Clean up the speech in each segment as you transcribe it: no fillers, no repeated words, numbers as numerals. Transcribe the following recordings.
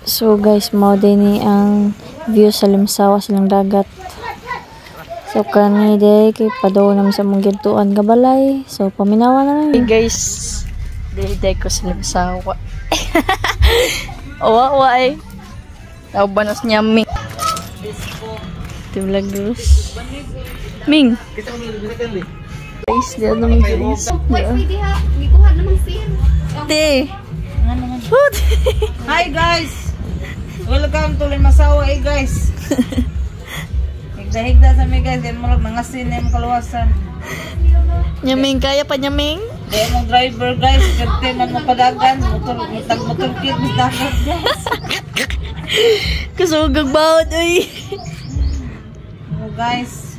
So guys, mo din ni ang view sa Limsawa silang dagat. So kani day kay padaw naman sa mong gintuan gabalay. So paminawa na lang. Hey guys, day ko sa Limsawa. Owa ay. Tao banas niya Ming. Timlag guys. Ming. Guys, dia naman guys. Gikuha naman sin. Te. Hi guys. Welcome to Limasawa guys. Higda-higda sa mi guys, yan mo lang nangasin na yung kaluwasan. Nyaming, kaya pa nyaming? Kaya mong driver guys, karte man mo padagan, motor kit, mis dagat guys. Kasugag bawat ay. Guys.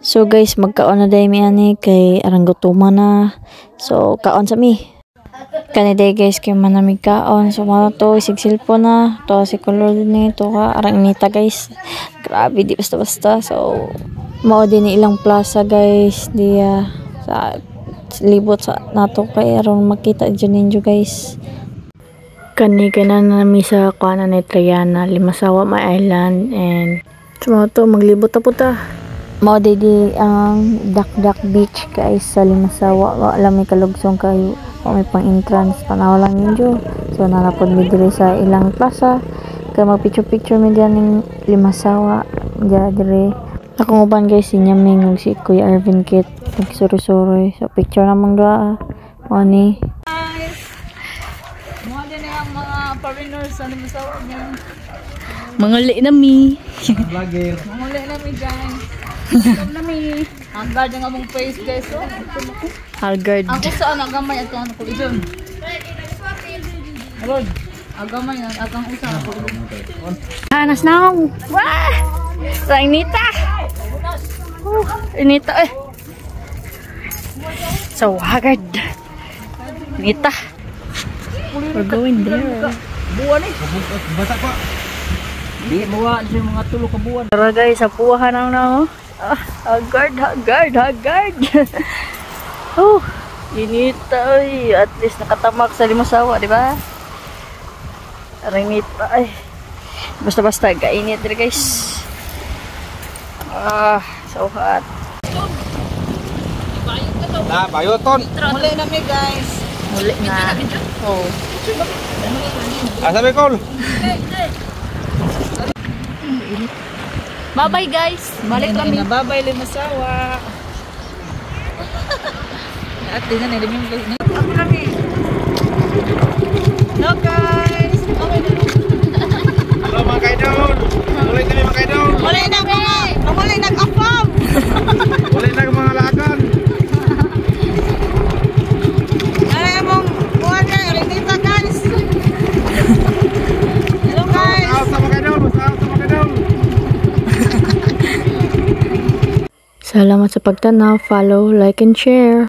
So guys, magkaon na day mi ani kay arang gutuman na. So kaon sa mi. Kaniday guys kay manamig kaon. So mga to isigsil po na. To si color ni to ka arang inita guys. Grabe di basta-basta. So mao din ni ilang plaza guys diya sa libot sa nato kay aron makita dyan ninyo guys. Kani na nami sa kuana ni Triana, Limasawa May Island and so mga to maglibot na po ta. Mao di ang Dakdak Beach guys sa Limasawa. Alam may kalugsong kayo. May pang entrance tanaw lang ninyo. So nanapod mi diri sa ilang plaza kay magpicture mi diyan ning Limasawa dire. Akong uban guys si Nyaming ug si Kuya Arvin Kit nagsuro-suroy. So picture namang dua ani. Guys. Mo din ang mga foreigners sa Limasawa niya. Manguli na mi. Vlogger. Manguli na mi guys. Come na mi. Ang bad nga mong face guys so. Algard. Ako saan agamay ato ano ko idon. Lord, agamay ang agang usa ko. Hanas na ako. Wah! Inita. Inita eh. So haggard. Inita. We're going there. Buwan eh. Basa pa. Di mawa sa mga tulo ka buwan. Tara guys, sa puwahan na ako. Haggard. Oh, inita ay. At least nakatamak sa Limasawa, di ba? Inita ay. Basta-basta kainit dito guys. So hot. Bayoton. Muli na mi guys. Muli na. Oh. Sabi ko. Bye-bye guys. Balik kami. Babay Limasawa. At din na nila yung hello guys. Hello mga kaidol. Muli kami mga kaidol. Muli na mga. Muli nag-afam. Muli na mga lakan. Ay mong buwan na rinita guys. Hello guys. Sa mga kaidol. Salamat sa pagtanaw. Follow, like, and share.